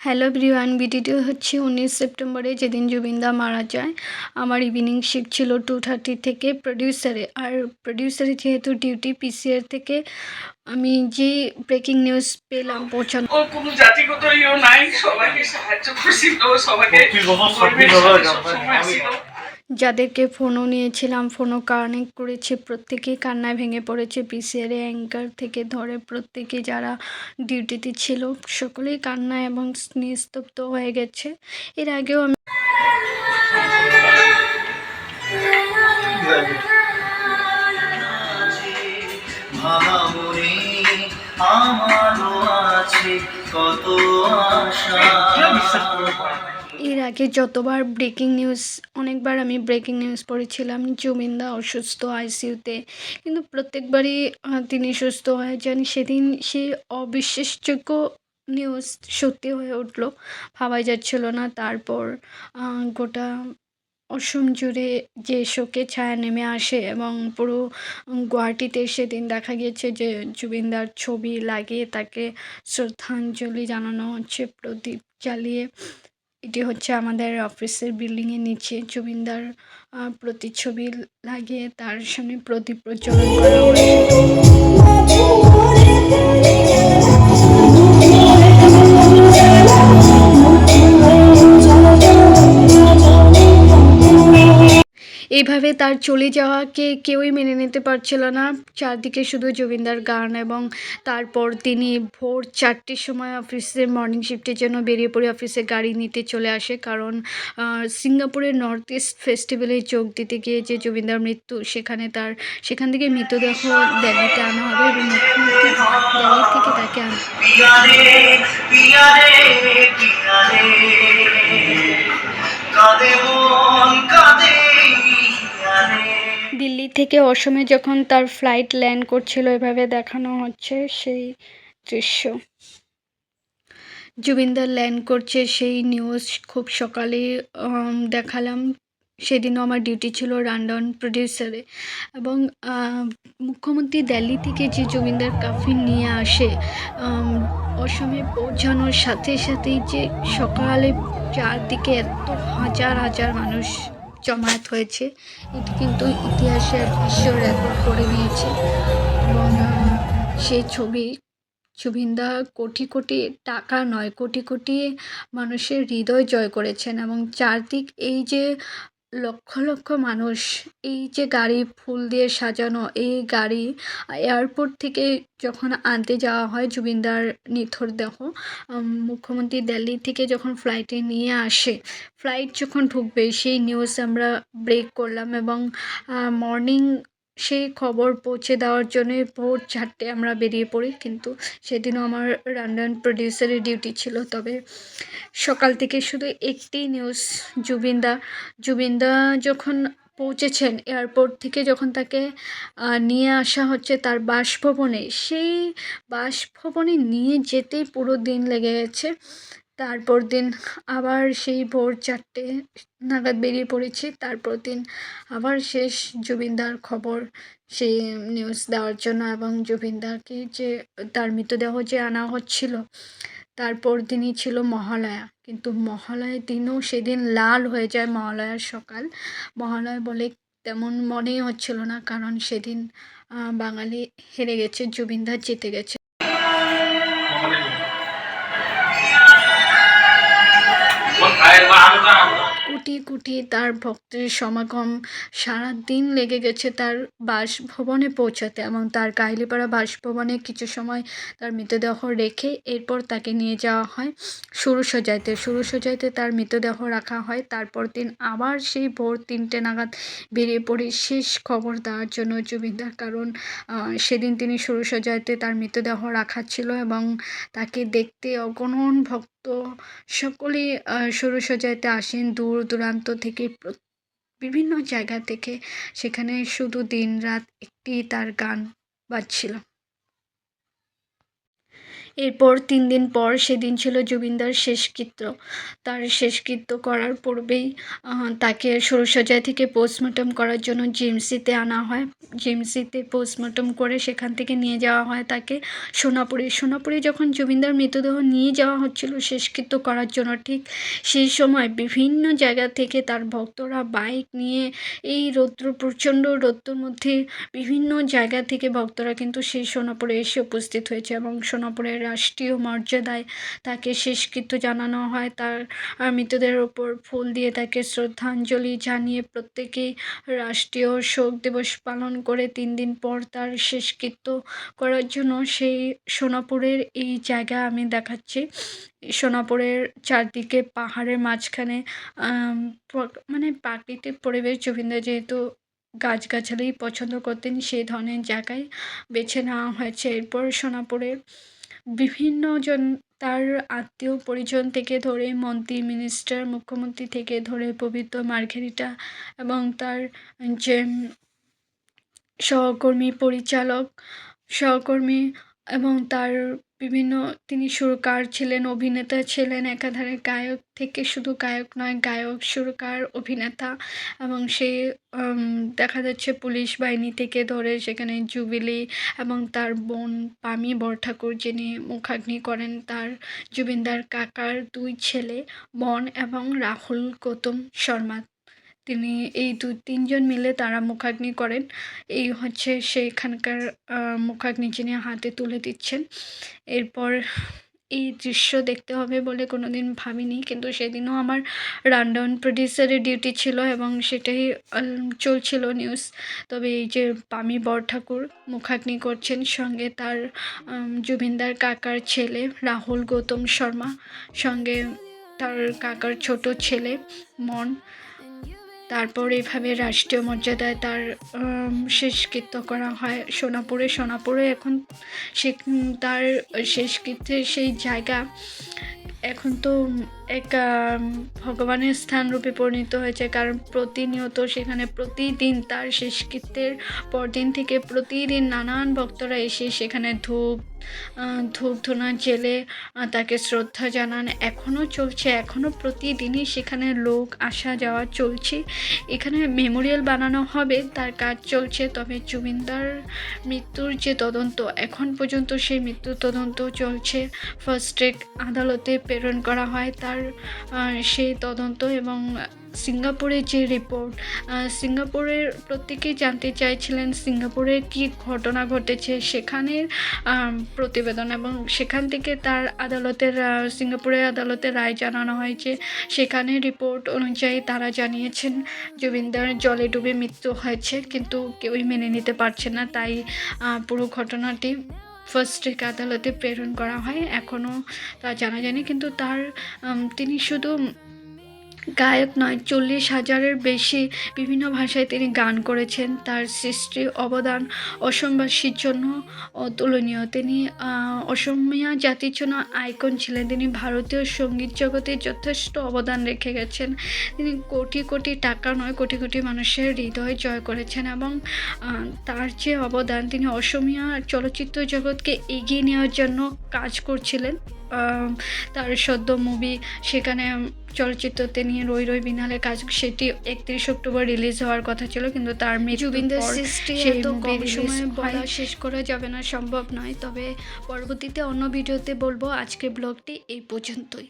Hello everyone, ভিডিওটি হচ্ছে 19 সেপ্টেম্বরে যেদিন জুবিনদা মারা যায়। আমার ইভিনিং শিফট ছিল 2:30 থেকে প্রডিউসারে। আর প্রডিউসারে যেহেতু ডিউটি পিসিআর থেকে আমি যে ব্রেকিং নিউজ পেলাম পৌঁছানো, ও কোনো জাতিগত ইয়েও নাই, সবাইকে সাহায্য করছিল, সবাইকে সবসময় ছিল। যাদেরকে ফোনও নিয়েছিলাম, ফোনও কানেক্ট করেছি, প্রত্যেকেই কান্নায় ভেঙে পড়েছে। পিসিআরে অ্যাঙ্কার থেকে ধরে প্রত্যেকে যারা ডিউটিতে ছিল সকলেই কান্নায় এবং নিস্তব্ধ হয়ে গেছে। এর আগেও আমি এর আগে যতবার অনেকবার আমি ব্রেকিং নিউজ পড়েছিলাম জুবিনদা অসুস্থ আইসিইউতে, কিন্তু প্রত্যেকবারই তিনি সুস্থ হয়ে যান। সেদিন সেই অবিশ্বাসযোগ্য নিউজ সত্যি হয়ে উঠল, ভাবাই যাচ্ছিল না। তারপর গোটা অসম জুড়ে যে শোকের ছায়া নেমে আসে এবং পুরো গুয়াহাটিতে সেদিন দেখা গিয়েছে যে জুবিনদার ছবি লাগিয়ে তাকে শ্রদ্ধাঞ্জলি জানানো হচ্ছে প্রদীপ জ্বালিয়ে। এটি হচ্ছে আমাদের অফিসের বিল্ডিংয়ের নিচে জুবিনদার প্রতিচ্ছবি লাগিয়ে তার সামনে প্রদীপ প্রজ্বলন করা এইভাবে তার চলে যাওয়াকে কেউই মেনে নিতে পারছিল না। চারদিকে শুধু জুবিনদার গান এবং তারপর তিনি ভোর 4টের সময় অফিসের মর্নিং শিফটের জন্য বেরিয়ে পড়ে অফিসে গাড়ি নিতে চলে আসে, কারণ সিঙ্গাপুরের নর্থ ইস্ট ফেস্টিভ্যালে যোগ দিতে গিয়ে যে জুবিনদার মৃত্যু, সেখান থেকে মৃতদেহ দিল্লিতে আনা হবে এবং মুখ্যমন্ত্রী দিল্লি থেকে তাকে দিল্লি থেকে অসমে যখন তার ফ্লাইট ল্যান্ড করছিল এভাবে দেখানো হচ্ছে সেই দৃশ্য। জুবিনদার ল্যান্ড করছে সেই নিউজ খুব সকালে দেখালাম। সেদিনও আমার ডিউটি ছিল রানডাউন প্রডিউসারে এবং মুখ্যমন্ত্রী দিল্লি থেকে যে জুবিনদার কাফিন নিয়ে আসে অসমে পৌঁছানোর সাথে সাথেই যে সকালে চারদিকে এত হাজার হাজার মানুষ জমায়েত হয়েছে, এটি কিন্তু ইতিহাসে বিশ্ব রেকর্ড করে নিয়েছে। এবং সেই ছবি জুবিনদা কোটি কোটি টাকা নয়, কোটি কোটি মানুষের হৃদয় জয় করেছেন। এবং চারদিক এই যে লক্ষ লক্ষ মানুষ, এই যে গাড়ি ফুল দিয়ে সাজানো, এই গাড়ি এয়ারপোর্ট থেকে যখন আনতে যাওয়া হয় জুবিনদার নিথর দেহ, মুখ্যমন্ত্রী দিল্লি থেকে যখন ফ্লাইটে নিয়ে আসে, ফ্লাইট যখন ঢুকবে সেই নিউজ আমরা ব্রেক করলাম এবং মর্নিং সেই খবর পৌঁছে দেওয়ার জন্যে ভোর 4টে আমরা বেরিয়ে পড়ি। কিন্তু সেদিনও আমার রানডাউন প্রডিউসারের ডিউটি ছিল। তবে সকাল থেকে শুধু একটি নিউজ, জুবিনদা যখন পৌঁছেছেন এয়ারপোর্ট থেকে, যখন তাকে নিয়ে আসা হচ্ছে তার বাসভবনে, সেই বাসভবনে নিয়ে যেতেই পুরো দিন লেগে গেছে। তারপর দিন আবার সেই ভোর 4টে নাগাদ বেরিয়ে পড়েছি। তারপর দিন আবার শেষ জুবিনদার খবর সেই নিউজ দেওয়ার জন্য এবং জুবিনদাকে যে তার মৃতদেহ যে আনা হচ্ছিল। তারপর দিনই ছিল মহালয়া, কিন্তু মহালয়ার দিনও সেদিন লাল হয়ে যায়। মহালয়ার সকাল, মহালয়া বলে তেমন মনেই হচ্ছিল না, কারণ সেদিন বাঙালি হেরে গেছে, জুবিনদা জিতে গেছে। কোটি কোটি তার ভক্তের সমাগম, সারা দিন লেগে গেছে তার বাসভবনে পৌঁছাতে এবং তার কাহিলিপাড়া বাসভবনে কিছু সময় তার মৃতদেহ রেখে এরপর তাকে নিয়ে যাওয়া হয় সুরসজ্জাতে তার মৃতদেহ রাখা হয়। তারপর দিন আবার সেই ভোর 3টে নাগাদ বেরিয়ে পড়ি শেষ খবর দেওয়ার জন্য জুবিনদার, কারণ সেদিন তিনি সুরসজ্জাতে তার মৃতদেহ রাখা ছিল এবং তাকে দেখতে অগণন ভক্ত সকলেই সুরসজ্জাতে আসেন দূর দূরান্ত থেকে, বিভিন্ন জায়গা থেকে। সেখানে শুধু দিন রাত একটি তার গান বাজছিল। এরপর ৩ দিন পর সেদিন ছিল জুবিনদার শেষকৃত্য। তার শেষকৃত্য করার পূর্বেই তাকে শরীরসজ্জা থেকে পোস্টমর্টম করার জন্য জিএমসিতে আনা হয়। জিএমসিতে পোস্টমর্টম করে সেখান থেকে নিয়ে যাওয়া হয় তাকে সোনাপুরে। সোনাপুরে যখন জুবিনদার মৃতদেহ নিয়ে যাওয়া হচ্ছিল শেষকৃত্য করার জন্য, ঠিক সেই সময় বিভিন্ন জায়গা থেকে তার ভক্তরা বাইক নিয়ে এই প্রচণ্ড রৌদ্রের মধ্যে বিভিন্ন জায়গা থেকে ভক্তরা কিন্তু সেই সোনাপুরে এসে উপস্থিত হয়েছে এবং সোনাপুরের রাষ্ট্রীয় মর্যাদায় তাকে শেষকৃত্য জানানো হয়। তার মৃতদেহের ওপর ফুল দিয়ে তাকে শ্রদ্ধাঞ্জলি জানিয়ে প্রত্যেকেই রাষ্ট্রীয় শোক দিবস পালন করে ৩ দিন পর তার শেষকৃত্য করার জন্য সেই সোনাপুরের এই জায়গা আমি দেখাচ্ছি। সোনাপুরের চারদিকে পাহাড়ের মাঝখানে মানে প্রাকৃতিক পরিবেশ, জুবিনদা যেহেতু গাছগাছালি পছন্দ করতেন সেই ধরনের জায়গায় বেছে নেওয়া হয়েছে। এরপর সোনাপুরে বিভিন্ন জন, তার আত্মীয় পরিজন থেকে ধরে মন্ত্রী মিনিস্টার, মুখ্যমন্ত্রী থেকে ধরে পবিত্র মার্ঘেরিটা এবং তার যে সহকর্মী, পরিচালক, সহকর্মী এবং তার বিভিন্ন, তিনি সুরকার ছিলেন, অভিনেতা ছিলেন, একাধারে গায়ক থেকে শুধু গায়ক নয়, গায়ক, সুরকার, অভিনেতা এবং সে দেখা যাচ্ছে পুলিশ বাহিনী থেকে ধরে সেখানে জুবিলি এবং তার বোন পামি বরঠাকুর যিনি মুখাগ্নি করেন, তার জুবিনদার কাকার ২ ছেলে বন এবং রাহুল গৌতম শর্মা, তিনি এই ৩ জন মিলে তারা মুখাগ্নি করেন। এই হচ্ছে সেইখানকার মুখাগ্নি যিনি হাতে তুলে দিচ্ছেন। এরপর এই দৃশ্য দেখতে হবে বলে কোনোদিন ভাবিনি, কিন্তু সেদিনও আমার রানডাউন প্রডিউসারের ডিউটি ছিল এবং সেটাই চলছিল নিউজ। তবে এই যে পামি বরঠাকুর মুখাগ্নি করছেন, সঙ্গে তার জুবিনদার কাকার ছেলে রাহুল গৌতম শর্মা, সঙ্গে তার কাকার ছোট ছেলে মন। তারপর এভাবে রাষ্ট্রীয় মর্যাদায় তার শেষকৃত্য করা হয় সোনাপুরে। সোনাপুরে এখন সে তার শেষকৃত্যের সেই জায়গা এখন তো এক ভগবানের স্থান রূপে পরিণত হয়েছে, কারণ প্রতিনিয়ত সেখানে প্রতিদিন তার শেষকৃত্যের পরদিন থেকে প্রতিদিন নানান ভক্তরা এসে সেখানে ধূপধুনা জেলে তাকে শ্রদ্ধা জানান। এখনও চলছে, এখনও প্রতিদিনই সেখানে লোক আসা যাওয়া চলছে। এখানে মেমোরিয়াল বানানো হবে, তার কাজ চলছে। তবে জুবিনদার মৃত্যুর যে তদন্ত, এখন পর্যন্ত সেই মৃত্যুর তদন্ত চলছে। ফার্স্ট ট্র্যাক আদালতে প্রেরণ করা হয় তার সেই তদন্ত এবং সিঙ্গাপুরের যে রিপোর্ট, সিঙ্গাপুরের প্রত্যেকেই জানতে চাইছিলেন সিঙ্গাপুরে কী ঘটনা ঘটেছে, সেখানের প্রতিবেদন এবং সেখান থেকে তার সিঙ্গাপুরের আদালতের রায় জানানো হয়েছে। সেখানে রিপোর্ট অনুযায়ী তারা জানিয়েছেন জুবিনদার জলে ডুবে মৃত্যু হয়েছে, কিন্তু কেউই মেনে নিতে পারছে না। তাই পুরো ঘটনাটি ফার্স্ট ট্র্যাক আদালতে প্রেরণ করা হয়। এখনও তা জানা যায়নি, কিন্তু তিনি শুধু গায়ক নয়, 40,000-এর বেশি বিভিন্ন ভাষায় তিনি গান করেছেন। তার সৃষ্টি অবদান অসমবাসীর জন্য অতুলনীয়। তিনি অসমীয়া জাতির জন্য আইকন ছিলেন। তিনি ভারতীয় সঙ্গীত জগতে যথেষ্ট অবদান রেখে গেছেন। তিনি কোটি কোটি টাকা নয়, কোটি কোটি মানুষের হৃদয় জয় করেছেন এবং তার যে অবদান, তিনি অসমীয়া চলচ্চিত্র জগৎকে এগিয়ে নেওয়ার জন্য কাজ করছিলেন। তার সদ্য মুভি, সেখানে চলচ্চিত্রতে নিয়ে রই রই বিনালে কাজ, সেটি 31 অক্টোবর রিলিজ হওয়ার কথা ছিল, কিন্তু তার জুবিনদার সৃষ্টি এত কম সময়ে বলা শেষ করা যাবে না, সম্ভব নয়। তবে পরবর্তীতে অন্য ভিডিওতে বলবো। আজকের ব্লগটি এই পর্যন্তই।